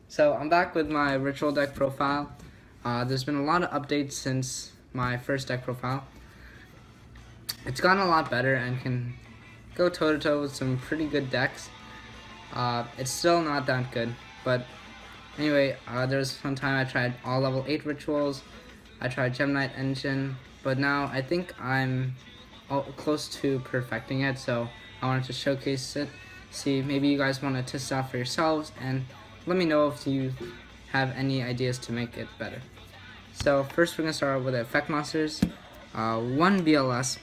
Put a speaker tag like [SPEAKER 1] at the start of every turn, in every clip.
[SPEAKER 1] So I'm back with my ritual deck profile. There's been a lot of updates since my first deck profile. It's gotten a lot better and can go toe to toe with some pretty good decks. It's still not that good, but anyway, there was one time I tried all level 8 rituals. I tried Gemini Engine, but now I think I'm close to perfecting it, so I wanted to showcase it. See, maybe you guys want to test it out for yourselves, and let me know if you have any ideas to make it better. So first we're going to start with the effect monsters. 1 BLS.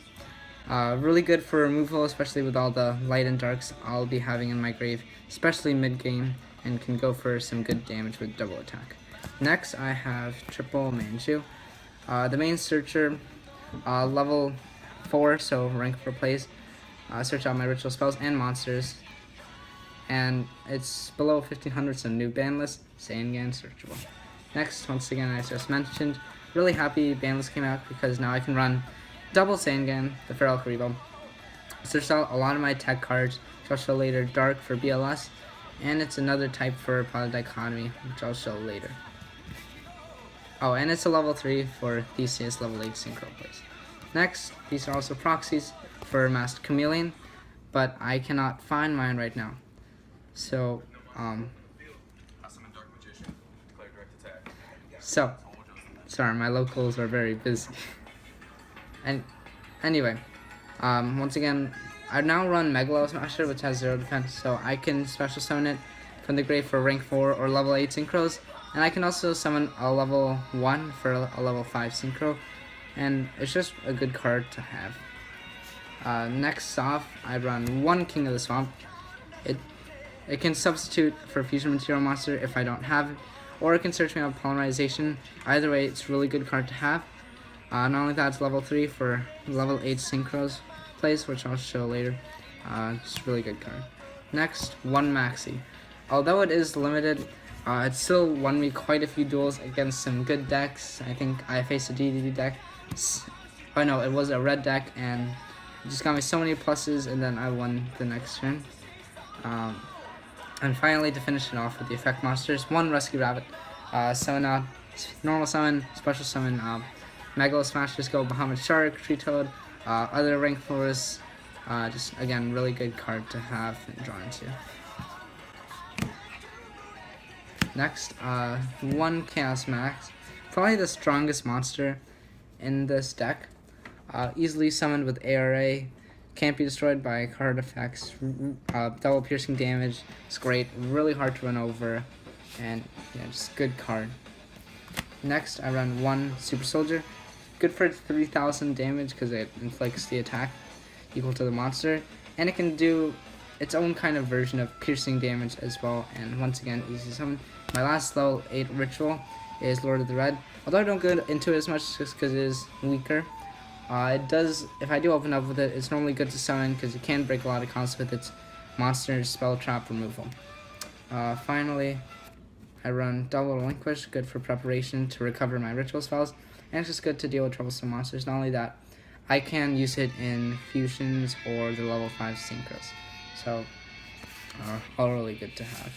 [SPEAKER 1] Really good for removal, especially with all the light and darks I'll be having in my grave, especially mid-game, and can go for some good damage with double attack. Next I have triple Manju. The main searcher, level 4, so rank 4 plays. Search out my ritual spells and monsters. And it's below 1500, so new ban list, Sangan searchable. Next, once again, as I just mentioned, really happy ban list came out because now I can run double Sangan, the Feral Karibo. Searched out a lot of my tech cards, which I'll show later, Dark for BLS, and it's another type for probably Dichotomy, which I'll show later. Oh, and it's a level 3 for Theseus, level 8 synchro plays. Next, these are also proxies for Masked Chameleon, but I cannot find mine right now. So, sorry, my locals are very busy. And anyway, once again, I now run Megalosmasher, which has 0 defense, so I can special summon it from the grave for rank 4 or level 8 synchros, and I can also summon a level 1 for a level 5 synchro, and it's just a good card to have. Next off, I run 1 King of the Swamp. It can substitute for Fusion Material Monster if I don't have it, or it can search me out Polymerization. Either way, it's a really good card to have. Not only that, it's level 3 for level 8 synchros plays, which I'll show later. Just a really good card. Next, 1 Maxx C. Although it is limited, it still won me quite a few duels against some good decks. I think I faced a DDD deck. Oh no, it was a red deck, and it just got me so many pluses, and then I won the next turn. And finally, to finish it off with the effect monsters, 1 Rescue Rabbit. Summon out, normal summon, special summon, Megalosmasher go Bahamut Shark, Treatoad, other rank 4s. Just again, really good card to have and draw into. Next, 1 Chaos Max. Probably the strongest monster in this deck. Easily summoned with ARA. Can't be destroyed by card effects. Double piercing damage. It's great. Really hard to run over. And yeah, just good card. Next, I run 1 Super Soldier. Good for 3000 damage because it inflicts the attack equal to the monster. And it can do its own kind of version of piercing damage as well. And once again, easy summon. My last level 8 ritual is Lord of the Red. Although I don't go into it as much just because it is weaker. It does, if I do open up with it, it's normally good to summon because it can break a lot of counts with its monster spell trap removal. Finally, I run double Relinquished, good for preparation to recover my ritual spells, and it's just good to deal with troublesome monsters. Not only that, I can use it in fusions or the level 5 synchros, so all really good to have.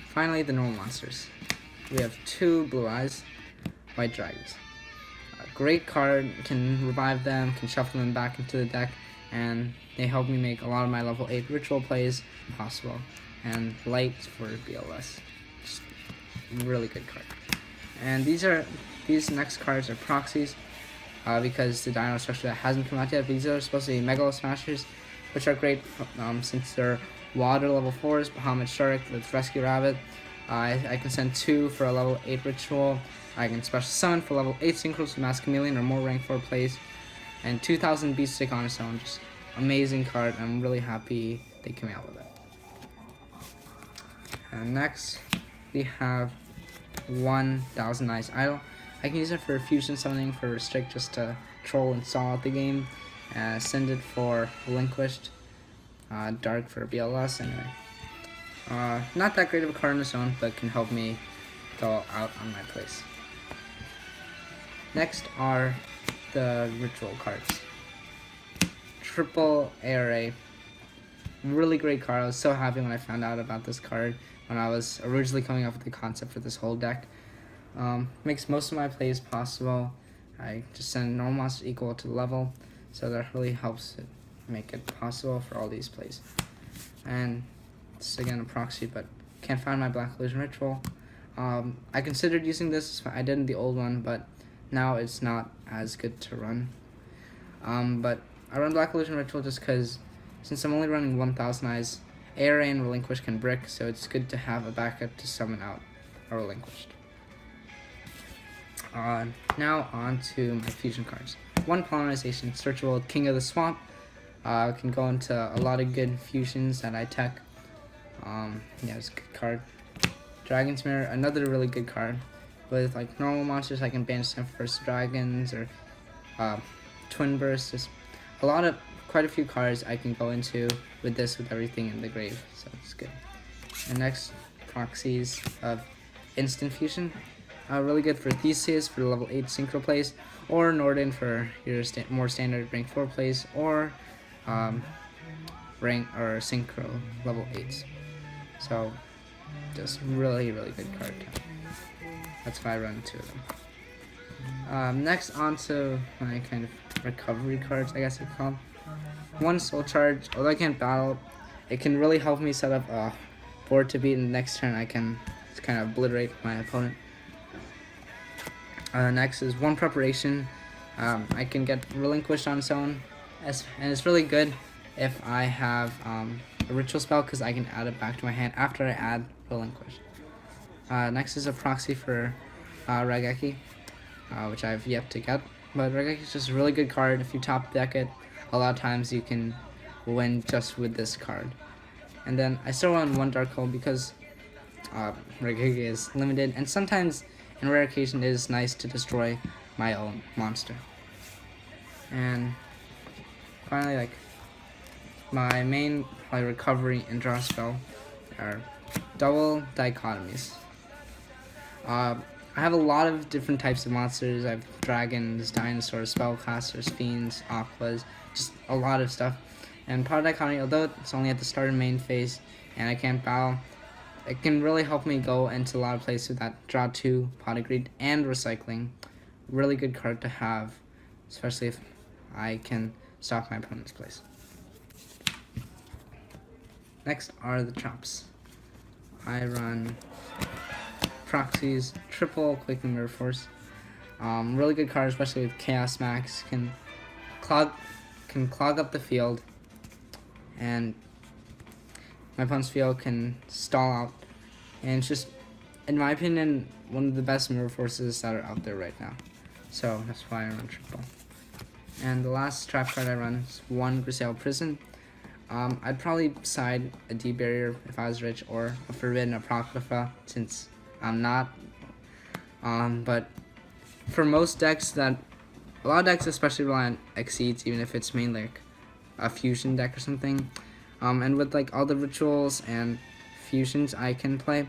[SPEAKER 1] Finally, the normal monsters. We have 2 Blue Eyes, White Dragons. A great card, can revive them, can shuffle them back into the deck, and they help me make a lot of my level 8 ritual plays possible. And light for BLS. Just really good card. And these next cards are proxies, because the dino structure that hasn't come out yet. These are supposed to be Megalosmashers, which are great since they're water level 4s, Bahamut Shark with Rescue Rabbit. I can send 2 for a level 8 ritual. I can special summon for level 8 synchros with Masked Chameleon or more rank 4 plays. And 2000 beat stick on its own. Just amazing card. I'm really happy they came out with it. And next, we have 1 Thousand Eyes Idol. I can use it for fusion summoning for restrict just to troll and stall out the game. Send it for Relinquished. Dark for BLS anyway. Not that great of a card on its own, but can help me go out on my place. Next are the ritual cards. Triple ARA. Really great card. I was so happy when I found out about this card when I was originally coming up with the concept for this whole deck. Makes most of my plays possible. I just send normal monsters equal to the level, so that really helps it make it possible for all these plays. And this is again a proxy, but can't find my Black Illusion Ritual. I considered using this, I did in the old one, but now it's not as good to run. But I run Black Illusion Ritual just because, since I'm only running 1000 eyes, ARA and Relinquished can brick, so it's good to have a backup to summon out a Relinquished. Now on to my fusion cards. One Polymerization, Searchable King of the Swamp. Can go into a lot of good fusions that I tech. Yeah, it's a good card. Dragon's Mirror, another really good card. With like normal monsters, I can banish them first dragons or Twin Burst. Just quite a few cards I can go into with this with everything in the grave, so it's good. And next, proxies of Instant Fusion. Really good for Theseus for level 8 synchro plays, or Norden for your more standard rank 4 plays, or rank or synchro level 8s. So just really good card. That's why I run 2 of them. Next, on to my kind of recovery cards, I guess you call them. One Soul Charge. Although I can't battle, it can really help me set up a board to beat, and the next turn I can just kind of obliterate my opponent. Next is One Preparation. I can get Relinquished on its own, and it's really good if I have a ritual spell, because I can add it back to my hand after I add Relinquished. Next is a proxy for Raigeki, which I've yet to get, but Raigeki is just a really good card. If you top deck it, a lot of times you can win just with this card. And then I still run one Dark Hole because Raigeki is limited, and sometimes in rare occasion it is nice to destroy my own monster. And finally, like, my main recovery and draw spell are double Dichotomies. I have a lot of different types of monsters. I have dragons, dinosaurs, spellcasters, fiends, aquas, just a lot of stuff. And Pot of Dichotomy, although it's only at the start of main phase and I can't battle, it can really help me go into a lot of places with that draw 2, Pot of Greed, and Recycling. Really good card to have, especially if I can stop my opponent's plays. Next are the traps. I run proxies, triple Quaking Mirror Force. Really good card, especially with Chaos Max. Can clog up the field, and my opponent's field can stall out. And it's just, in my opinion, one of the best mirror forces that are out there right now. So that's why I run triple. And the last trap card I run is one Grisaille Prison. I'd probably side a D-Barrier if I was rich, or a Forbidden Apocrypha, since I'm not. But for most decks a lot of decks especially rely on Exceeds, even if it's mainly like a fusion deck or something. And with like all the rituals and fusions I can play,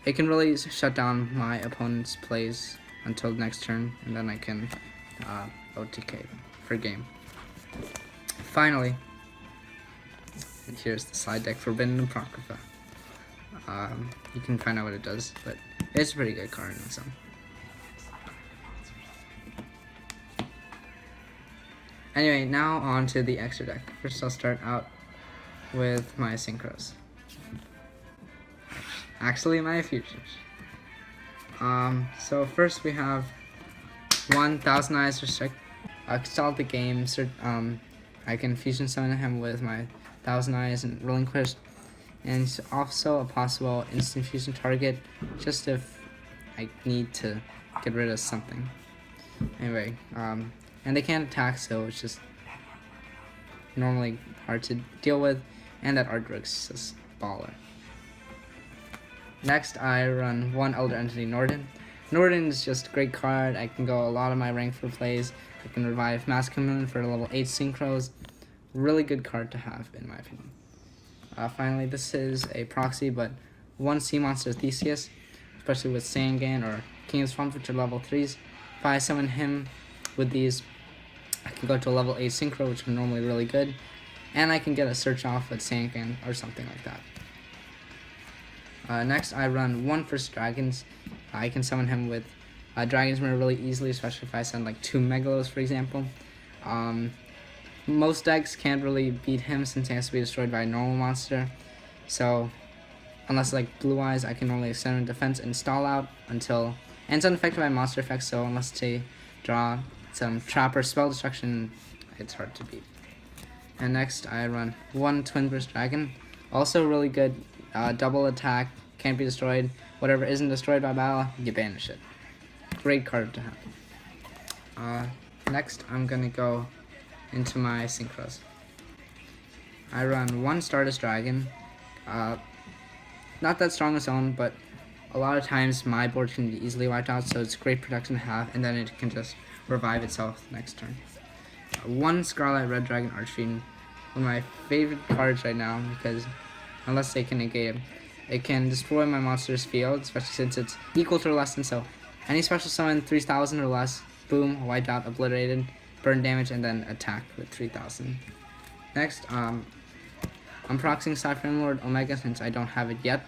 [SPEAKER 1] it can really shut down my opponent's plays until the next turn, and then I can OTK for game. Finally, and here's the side deck, Forbidden Apocrypha. You can find out what it does, but it's a pretty good card in its own. Anyway, now on to the extra deck. First I'll start out with my synchros. Actually, my futures. So first we have 1000 Eyes Restrict. Castel the game. I can fusion summon him with my 1000 Eyes and Relinquished. And it's also a possible instant fusion target, just if I need to get rid of something. Anyway, and they can't attack, so it's just normally hard to deal with, and that Artwork's just baller. Next, I run one Elder Entity Norden. Norden is just a great card. I can go a lot of my rank 4 plays. I can revive Masked Chameleon for level 8 synchros. Really good card to have, in my opinion. Finally, this is a proxy, but one sea monster Theseus, especially with Sangan or King of Swamp, which are level 3s. If I summon him with these, I can go to a level 8 synchro, which are normally really good. and I can get a search off with Sangan or something like that. Next, I run one First Dragons. I can summon him with Dragon's Mirror really easily, especially if I send like 2 Megalos, for example. Most decks can't really beat him since he has to be destroyed by a normal monster. So, unless like Blue Eyes, I can only extend in defense and stall out until... And it's unaffected by monster effects, so unless they draw some trap or spell destruction, it's hard to beat. And next, I run one Twin Burst Dragon. Also really good, double attack, can't be destroyed. Whatever isn't destroyed by battle, you banish it. Great card to have. Next, I'm gonna go into my synchros. I run one Stardust Dragon. Not that strong on its own, but a lot of times my board can be easily wiped out, so it's great protection to have, and then it can just revive itself next turn. One Scarlight Red Dragon Archfiend, one of my favorite cards right now, because unless they can negate it can destroy my monster's field, especially since it's equal to or less than, so any special summon 3000 or less, boom, wiped out, obliterated, burn damage, and then attack with 3000. Next, I'm proxying Pysframelord Omega since I don't have it yet,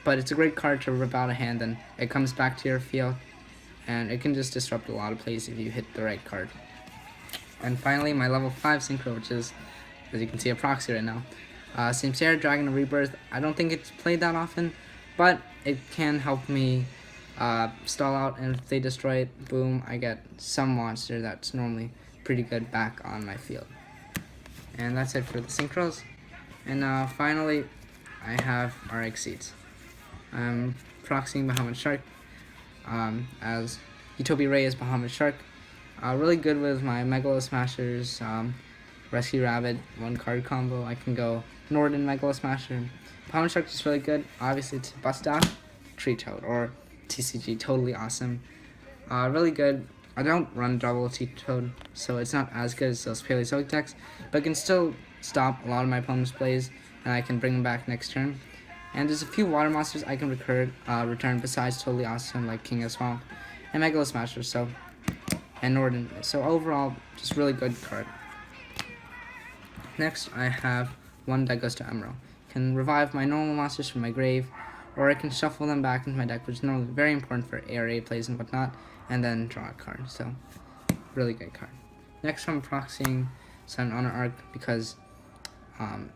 [SPEAKER 1] but it's a great card to rip out a hand, and it comes back to your field, and it can just disrupt a lot of plays if you hit the right card. And finally, my level 5 synchro, which is, as you can see, a proxy right now. Samsara Dragon Rebirth. I don't think it's played that often, but it can help me stall out, and if they destroy it, boom, I get some monster that's normally pretty good back on my field. And that's it for the synchros. And finally, I have RX seeds. I'm proxying Bahamut Shark as Utopia Ray is Bahamut Shark. Really good with my Megalosmashers, Rescue Rabbit, 1-card combo. I can go Norden Megalosmasher. Bahamut Shark is really good. Obviously, to bust out Treatoad or TCG, totally awesome. Really good. I don't run double Treatoad, so it's not as good as those Paleozoic decks, but it can still stop a lot of my opponent's plays, and I can bring them back next turn. And there's a few water monsters I can return besides totally awesome, like King of Swamp and Megalosmasher, and Norden. So overall, just really good card. Next, I have one Daigusto Emerald. Can revive my normal monsters from my grave, or I can shuffle them back into my deck, which is normally very important for ARA plays and whatnot, and then draw a card. So, really good card. Next, I'm proxying Sun Honor Arc because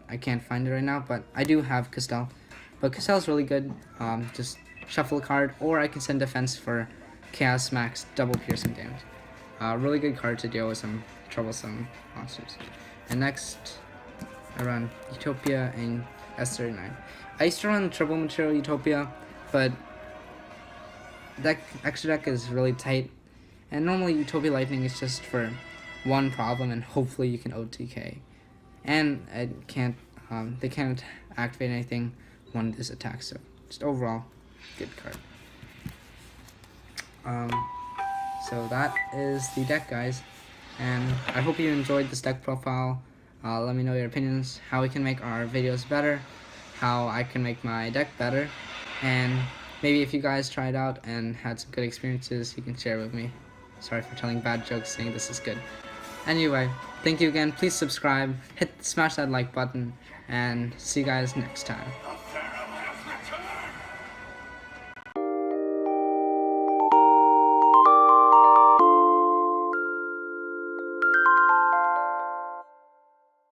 [SPEAKER 1] I can't find it right now, but I do have Castel. But Castel's really good. Just shuffle a card, or I can send defense for Chaos Max double piercing damage. Really good card to deal with some troublesome monsters. And next, I run Utopia and S39. I used to run triple material Utopia, but that extra deck is really tight. And normally Utopia Lightning is just for one problem, and hopefully you can OTK. And it can't, they can't activate anything when this attacks, so just overall, good card. So that is the deck, guys, and I hope you enjoyed this deck profile. Let me know your opinions, how we can make our videos better, how I can make my deck better, and maybe if you guys tried out and had some good experiences, you can share with me. Sorry for telling bad jokes saying this is good. Anyway, thank you again. Please subscribe, smash that like button, and see you guys next time.